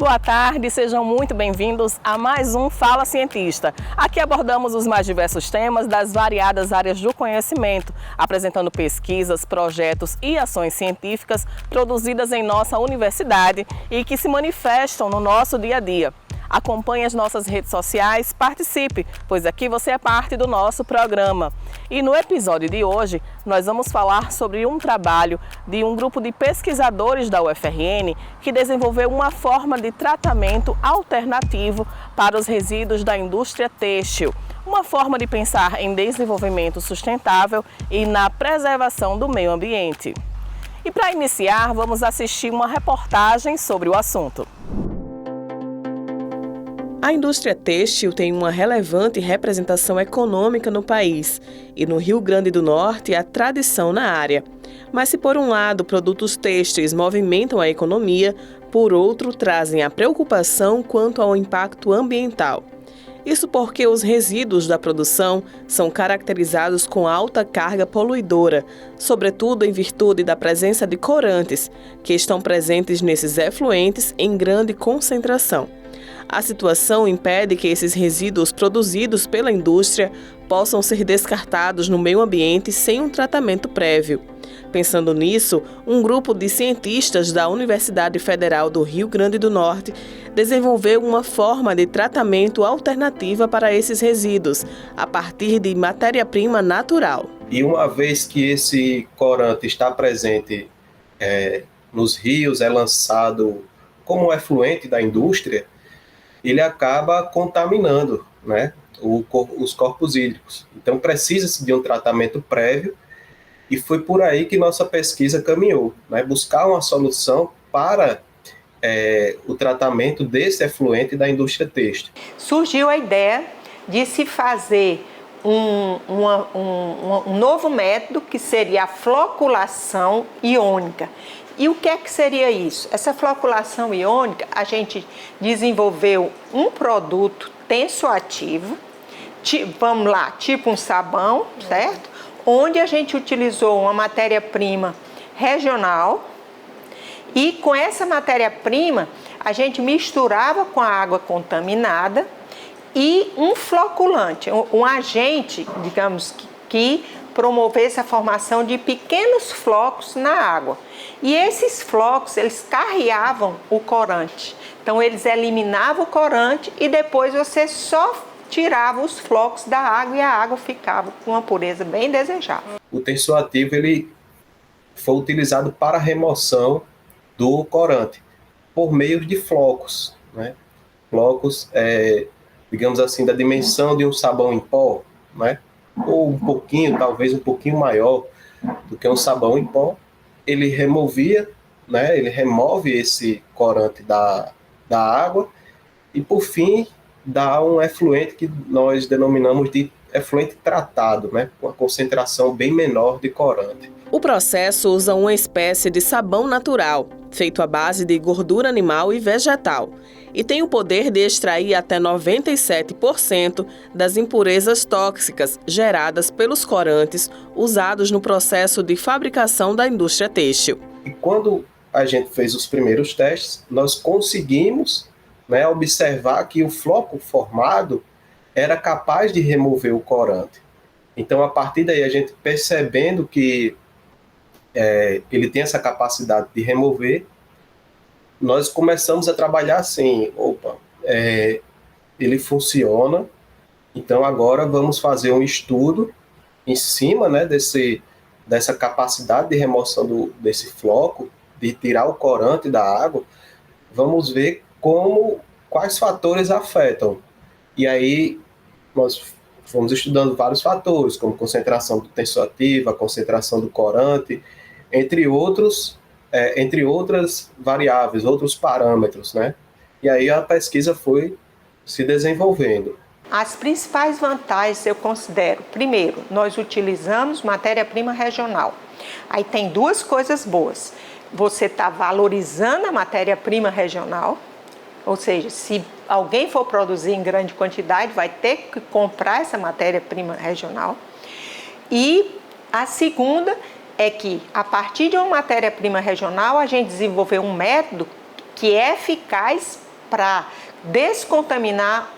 boa tarde, sejam muito bem-vindos a mais um Fala Cientista. Aqui abordamos os mais diversos temas das variadas áreas do conhecimento, apresentando pesquisas, projetos e ações científicas produzidas em nossa universidade e que se manifestam no nosso dia a dia. Acompanhe as nossas redes sociais, participe, pois aqui você é parte do nosso programa. E no episódio de hoje, nós vamos falar sobre um trabalho de um grupo de pesquisadores da UFRN que desenvolveu uma forma de tratamento alternativo para os resíduos da indústria têxtil. Uma forma de pensar em desenvolvimento sustentável e na preservação do meio ambiente. E para iniciar, vamos assistir uma reportagem sobre o assunto. A indústria têxtil tem uma relevante representação econômica no país e no Rio Grande do Norte há tradição na área. Mas se por um lado produtos têxteis movimentam a economia, por outro trazem a preocupação quanto ao impacto ambiental. Isso porque os resíduos da produção são caracterizados com alta carga poluidora, sobretudo em virtude da presença de corantes, que estão presentes nesses efluentes em grande concentração. A situação impede que esses resíduos produzidos pela indústria possam ser descartados no meio ambiente sem um tratamento prévio. Pensando nisso, um grupo de cientistas da Universidade Federal do Rio Grande do Norte desenvolveu uma forma de tratamento alternativa para esses resíduos, a partir de matéria-prima natural. E uma vez que esse corante está presente nos rios, é lançado como efluente da indústria, ele acaba contaminando, né, os corpos hídricos. Então precisa-se de um tratamento prévio e foi por aí que nossa pesquisa caminhou, né, buscar uma solução para o tratamento desse efluente da indústria têxtil. Surgiu a ideia de se fazer um novo método que seria a floculação iônica. E o que é que seria isso? Essa floculação iônica, a gente desenvolveu um produto tensoativo, vamos lá, tipo um sabão, certo? Onde a gente utilizou uma matéria-prima regional e com essa matéria-prima a gente misturava com a água contaminada e um floculante, um agente, digamos, que promovesse a formação de pequenos flocos na água. E esses flocos, eles carreavam o corante. Então, eles eliminavam o corante e depois você só tirava os flocos da água e a água ficava com uma pureza bem desejável. O tensoativo, ele foi utilizado para a remoção do corante por meio de flocos, né? Flocos, digamos assim, da dimensão de um sabão em pó, né? Ou um pouquinho, talvez um pouquinho maior do que um sabão em pó. Ele removia, né? Ele remove esse corante da água e, por fim, dá um efluente que nós denominamos de efluente tratado, né? Com uma concentração bem menor de corante. O processo usa uma espécie de sabão natural, feito à base de gordura animal e vegetal, e tem o poder de extrair até 97% das impurezas tóxicas geradas pelos corantes usados no processo de fabricação da indústria têxtil. E quando a gente fez os primeiros testes, nós conseguimos, né, observar que o floco formado era capaz de remover o corante. Então, a partir daí, a gente percebendo que ele tem essa capacidade de remover, nós começamos a trabalhar assim, ele funciona, então agora vamos fazer um estudo em cima, né, dessa capacidade de remoção desse floco, de tirar o corante da água, vamos ver quais fatores afetam. E aí nós fomos estudando vários fatores, como concentração do tensoativo, a concentração do corante, entre outras variáveis, outros parâmetros, né? E aí a pesquisa foi se desenvolvendo. As principais vantagens eu considero, primeiro, nós utilizamos matéria-prima regional. Aí tem duas coisas boas. Você está valorizando a matéria-prima regional, ou seja, se alguém for produzir em grande quantidade, vai ter que comprar essa matéria-prima regional. E a segunda é que, a partir de uma matéria-prima regional, a gente desenvolveu um método que é eficaz para descontaminar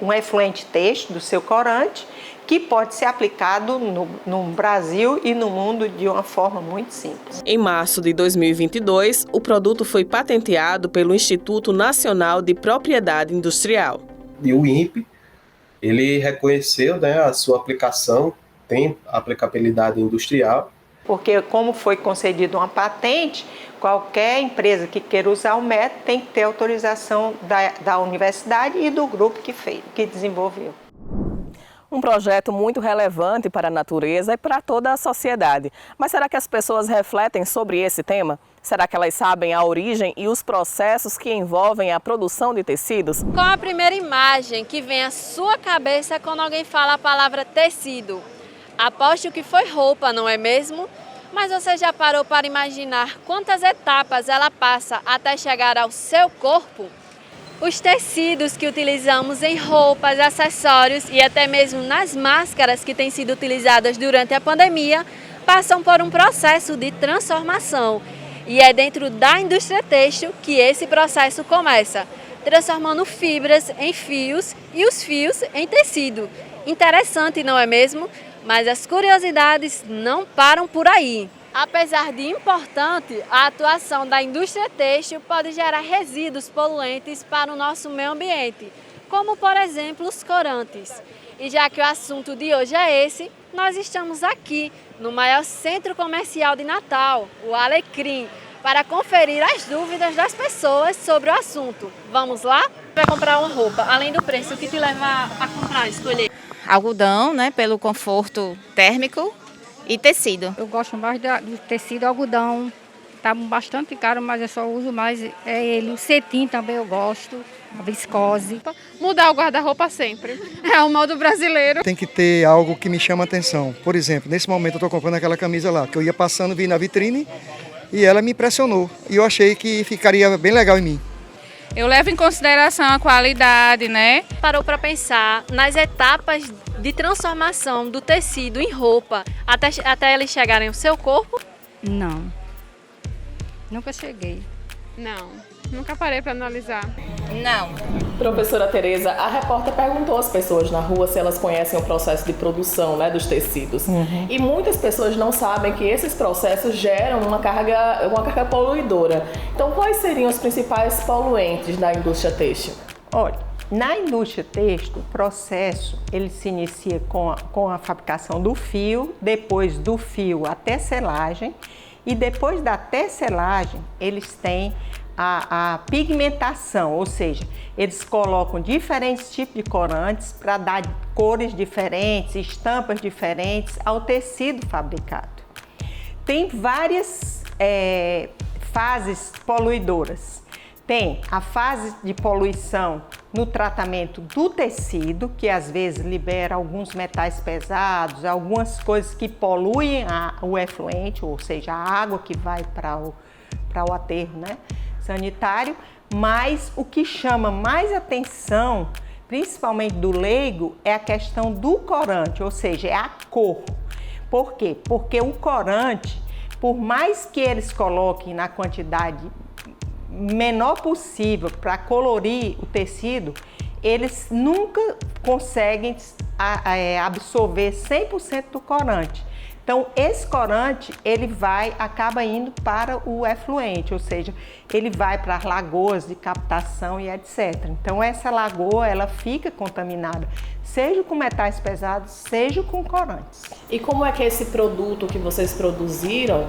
um efluente têxtil do seu corante, que pode ser aplicado no Brasil e no mundo de uma forma muito simples. Em março de 2022, o produto foi patenteado pelo Instituto Nacional de Propriedade Industrial. E o INPE, ele reconheceu, né, a sua aplicação, tem aplicabilidade industrial. Porque como foi concedida uma patente, qualquer empresa que queira usar o método tem que ter autorização da universidade e do grupo que desenvolveu. Um projeto muito relevante para a natureza e para toda a sociedade. Mas será que as pessoas refletem sobre esse tema? Será que elas sabem a origem e os processos que envolvem a produção de tecidos? Qual a primeira imagem que vem à sua cabeça quando alguém fala a palavra tecido? Aposto que foi roupa, não é mesmo? Mas você já parou para imaginar quantas etapas ela passa até chegar ao seu corpo? Os tecidos que utilizamos em roupas, acessórios e até mesmo nas máscaras que têm sido utilizadas durante a pandemia passam por um processo de transformação. E é dentro da indústria têxtil que esse processo começa, transformando fibras em fios e os fios em tecido. Interessante, não é mesmo? Mas as curiosidades não param por aí. Apesar de importante, a atuação da indústria têxtil pode gerar resíduos poluentes para o nosso meio ambiente, como por exemplo os corantes. E já que o assunto de hoje é esse, nós estamos aqui no maior centro comercial de Natal, o Alecrim, para conferir as dúvidas das pessoas sobre o assunto. Vamos lá? Vai comprar uma roupa, além do preço, o que te leva a comprar, escolher? Algodão, né, pelo conforto térmico, e tecido. Eu gosto mais do tecido algodão, tá bastante caro, mas eu só uso mais ele. O cetim também eu gosto, a viscose. Mudar o guarda-roupa sempre, é o modo brasileiro. Tem que ter algo que me chama a atenção. Por exemplo, nesse momento eu estou comprando aquela camisa lá, que eu ia passando, vi na vitrine e ela me impressionou. E eu achei que ficaria bem legal em mim. Eu levo em consideração a qualidade, né? Parou para pensar nas etapas de transformação do tecido em roupa até eles chegarem ao seu corpo? Não, nunca cheguei. Não, nunca parei para analisar. Não. Professora Tereza, a repórter perguntou às pessoas na rua se elas conhecem o processo de produção, né, dos tecidos. E muitas pessoas não sabem que esses processos geram uma carga poluidora. Então, quais seriam os principais poluentes da indústria têxtil? Olha, na indústria têxtil, o processo ele se inicia com a fabricação do fio, depois do fio a tecelagem, e depois da tecelagem eles têm a pigmentação, ou seja, eles colocam diferentes tipos de corantes para dar cores diferentes, estampas diferentes ao tecido fabricado. Tem várias fases poluidoras. Tem a fase de poluição no tratamento do tecido, que às vezes libera alguns metais pesados, algumas coisas que poluem o efluente, ou seja, a água que vai para o aterro, né, sanitário. Mas o que chama mais atenção, principalmente do leigo, é a questão do corante, ou seja, é a cor. Por quê? Porque o corante, por mais que eles coloquem na quantidade menor possível para colorir o tecido, eles nunca conseguem absorver 100% do corante. Então, esse corante, ele acaba indo para o efluente, ou seja, ele vai para as lagoas de captação e etc. Então, essa lagoa, ela fica contaminada, seja com metais pesados, seja com corantes. E como é que esse produto que vocês produziram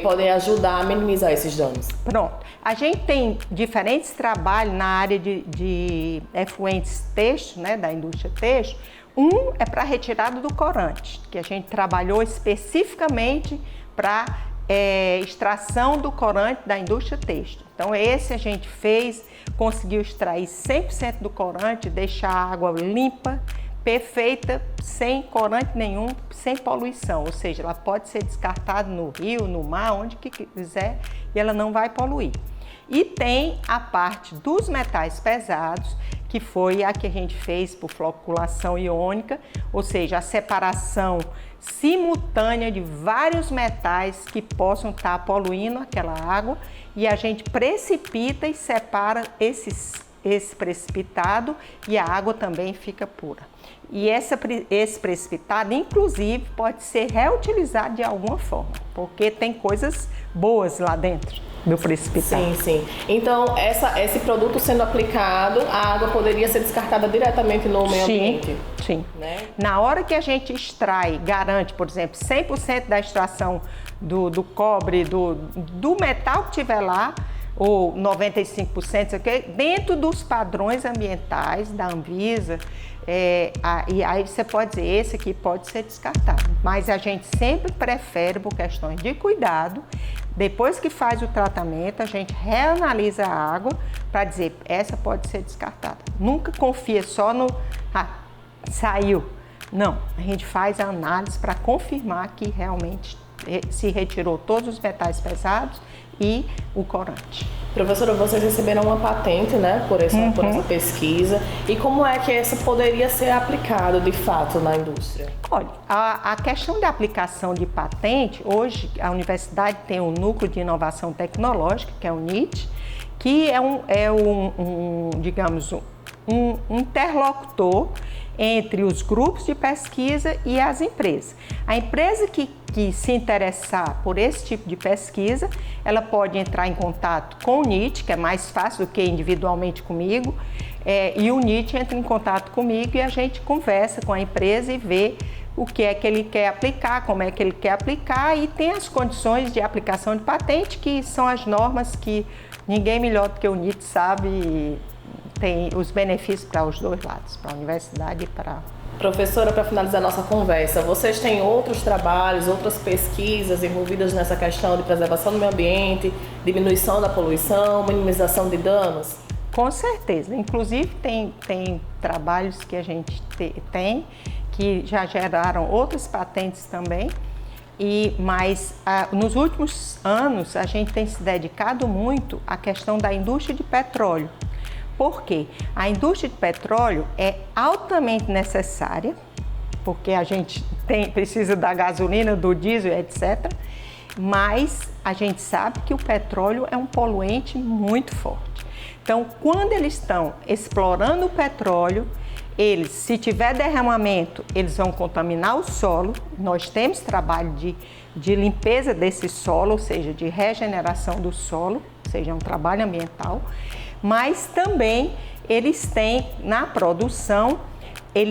pode ajudar a minimizar esses danos? Pronto. A gente tem diferentes trabalhos na área de efluentes têxtil, né, da indústria têxtil. Um é para retirada do corante, que a gente trabalhou especificamente para extração do corante da indústria têxtil. Então esse a gente fez, conseguiu extrair 100% do corante, deixar a água limpa, perfeita, sem corante nenhum, sem poluição. Ou seja, ela pode ser descartada no rio, no mar, onde quiser, e ela não vai poluir. E tem a parte dos metais pesados, que foi a que a gente fez por floculação iônica, ou seja, a separação simultânea de vários metais que possam estar poluindo aquela água, e a gente precipita e separa esse precipitado e a água também fica pura. E esse precipitado, inclusive, pode ser reutilizado de alguma forma, porque tem coisas boas lá dentro do precipitado. Sim, sim. Então, esse produto sendo aplicado, a água poderia ser descartada diretamente no meio ambiente? Sim. Né? Na hora que a gente extrai, garante, por exemplo, 100% da extração do cobre, do metal que tiver lá, ou 95%, dentro dos padrões ambientais da Anvisa, e aí você pode dizer, esse aqui pode ser descartado. Mas a gente sempre prefere, por questões de cuidado, depois que faz o tratamento, a gente reanalisa a água para dizer, essa pode ser descartada. Nunca confia só no, saiu. Não, a gente faz a análise para confirmar que realmente se retirou todos os metais pesados e o corante. Professora, vocês receberam uma patente, né, por essa pesquisa. E como é que essa poderia ser aplicada, de fato, na indústria? Olha, a questão da aplicação de patente, hoje a universidade tem um núcleo de inovação tecnológica, que é o NIT, que digamos, um interlocutor entre os grupos de pesquisa e as empresas. A empresa que se interessar por esse tipo de pesquisa, ela pode entrar em contato com o NIT, que é mais fácil do que individualmente comigo, e o NIT entra em contato comigo e a gente conversa com a empresa e vê o que é que ele quer aplicar, como é que ele quer aplicar, e tem as condições de aplicação de patente, que são as normas que ninguém melhor do que o NIT sabe, e tem os benefícios para os dois lados, para a universidade e para... Professora, para finalizar nossa conversa, vocês têm outros trabalhos, outras pesquisas envolvidas nessa questão de preservação do meio ambiente, diminuição da poluição, minimização de danos? Com certeza. Inclusive, tem trabalhos que a gente tem que já geraram outras patentes também, mas nos últimos anos a gente tem se dedicado muito à questão da indústria de petróleo. Por quê? A indústria de petróleo é altamente necessária, porque a gente precisa da gasolina, do diesel, etc. Mas a gente sabe que o petróleo é um poluente muito forte. Então, quando eles estão explorando o petróleo, se tiver derramamento, eles vão contaminar o solo. Nós temos trabalho de limpeza desse solo, ou seja, de regeneração do solo, ou seja, é um trabalho ambiental. Mas também eles têm, na produção,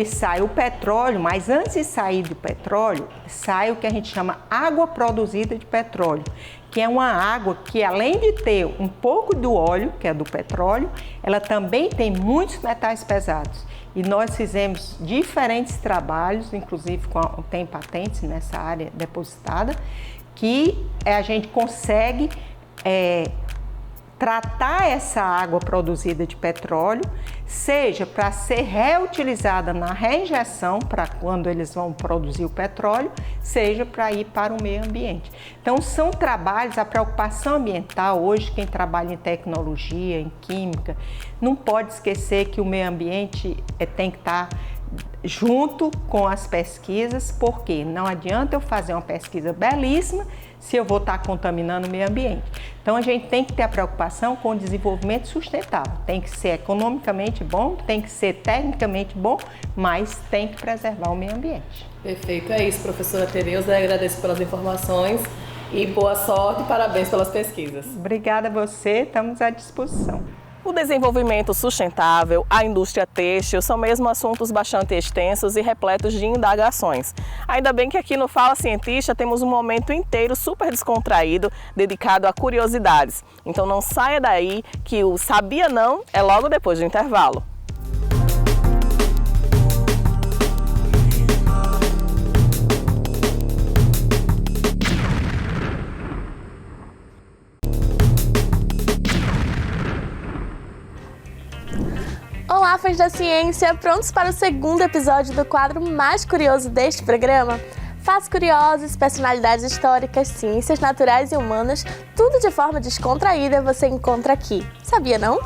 sai o petróleo, mas antes de sair do petróleo, sai o que a gente chama água produzida de petróleo, que é uma água que, além de ter um pouco do óleo, que é do petróleo, ela também tem muitos metais pesados. E nós fizemos diferentes trabalhos, inclusive tem patentes nessa área depositada, que a gente consegue tratar essa água produzida de petróleo, seja para ser reutilizada na reinjeção, para quando eles vão produzir o petróleo, seja para ir para o meio ambiente. Então, são trabalhos, a preocupação ambiental, hoje quem trabalha em tecnologia, em química, não pode esquecer que o meio ambiente tem que estar junto com as pesquisas, porque não adianta eu fazer uma pesquisa belíssima se eu vou estar contaminando o meio ambiente. Então, a gente tem que ter a preocupação com o desenvolvimento sustentável. Tem que ser economicamente bom, tem que ser tecnicamente bom, mas tem que preservar o meio ambiente. Perfeito, é isso, professora Tereza. Agradeço pelas informações e boa sorte e parabéns pelas pesquisas. Obrigada a você, estamos à disposição. O desenvolvimento sustentável, a indústria têxtil são mesmo assuntos bastante extensos e repletos de indagações. Ainda bem que aqui no Fala Cientista temos um momento inteiro super descontraído, dedicado a curiosidades. Então não saia daí que o Sabia Não é logo depois do intervalo. Olá, fãs da ciência! Prontos para o segundo episódio do quadro mais curioso deste programa? Fatos curiosos, personalidades históricas, ciências naturais e humanas, tudo de forma descontraída você encontra aqui. Sabia não?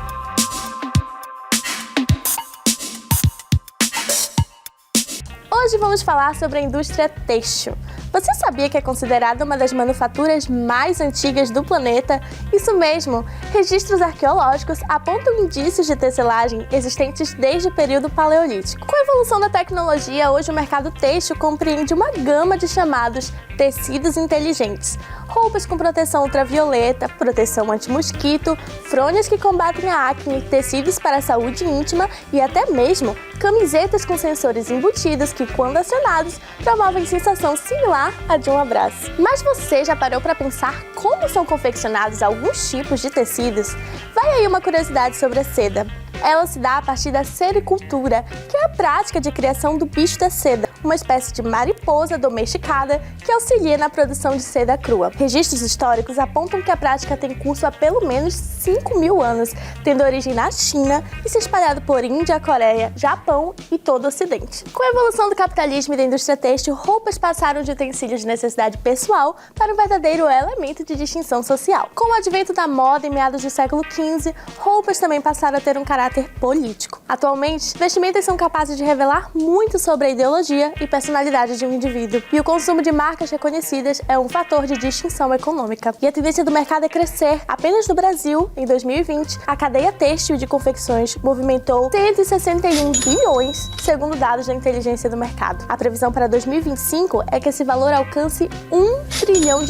Hoje vamos falar sobre a indústria têxtil. Você sabia que é considerada uma das manufaturas mais antigas do planeta? Isso mesmo! Registros arqueológicos apontam indícios de tecelagem existentes desde o período paleolítico. Com a evolução da tecnologia, hoje o mercado têxtil compreende uma gama de chamados tecidos inteligentes. Roupas com proteção ultravioleta, proteção anti-mosquito, fronhas que combatem a acne, tecidos para a saúde íntima e até mesmo camisetas com sensores embutidos que, quando acionados, promovem sensação similar à de um abraço. Mas você já parou para pensar como são confeccionados alguns tipos de tecidos? Vai aí uma curiosidade sobre a seda. Ela se dá a partir da sericultura, que é a prática de criação do bicho da seda, uma espécie de mariposa domesticada que auxilia na produção de seda crua. Registros históricos apontam que a prática tem curso há pelo menos 5.000 anos, tendo origem na China e se espalhado por Índia, Coreia, Japão e todo o Ocidente. Com a evolução do capitalismo e da indústria têxtil, roupas passaram de utensílios de necessidade pessoal para um verdadeiro elemento de distinção social. Com o advento da moda em meados do século XV, roupas também passaram a ter um caráter político. Atualmente, vestimentas são capazes de revelar muito sobre a ideologia e personalidade de um indivíduo, e o consumo de marcas reconhecidas é um fator de distinção econômica. E a tendência do mercado é crescer. Apenas no Brasil, em 2020, a cadeia têxtil de confecções movimentou 161 bilhões, segundo dados da inteligência do mercado. A previsão para 2025 é que esse valor alcance $1 trilhão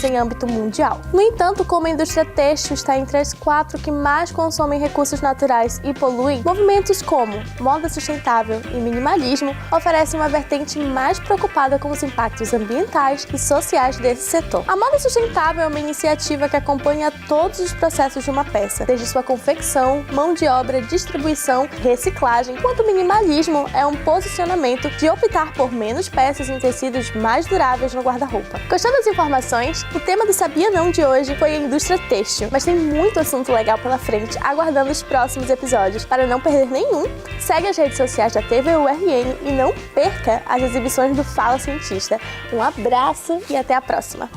em âmbito mundial. No entanto, como a indústria têxtil está entre as 4 que mais consomem recursos naturais e poluem, movimentos como moda sustentável e minimalismo oferecem uma vertente mais preocupada com os impactos ambientais e sociais desse setor. A moda sustentável é uma iniciativa que acompanha todos os processos de uma peça, desde sua confecção, mão de obra, distribuição, reciclagem, enquanto o minimalismo é um posicionamento de optar por menos peças em tecidos mais duráveis no guarda-roupa. Gostou das informações? O tema do Sabia Não de hoje foi a indústria têxtil, mas tem muito assunto legal pela frente, aguardando os próximos episódios. Para não perder nenhum, segue as redes sociais da TVURN e não perca as exibições do Fala Cientista. Um abraço e até a próxima!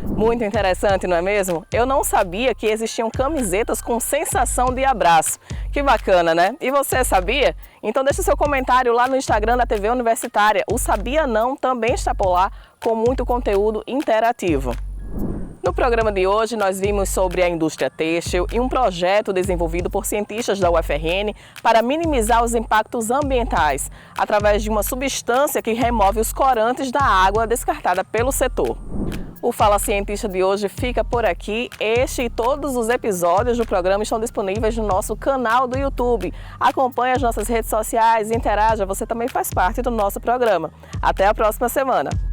Muito interessante, não é mesmo? Eu não sabia que existiam camisetas com sensação de abraço. Que bacana, né? E você sabia? Então deixa seu comentário lá no Instagram da TV Universitária. O Sabia Não também está por lá com muito conteúdo interativo. No programa de hoje, nós vimos sobre a indústria têxtil e um projeto desenvolvido por cientistas da UFRN para minimizar os impactos ambientais, através de uma substância que remove os corantes da água descartada pelo setor. O Fala Cientista de hoje fica por aqui. Este e todos os episódios do programa estão disponíveis no nosso canal do YouTube. Acompanhe as nossas redes sociais e interaja, você também faz parte do nosso programa. Até a próxima semana!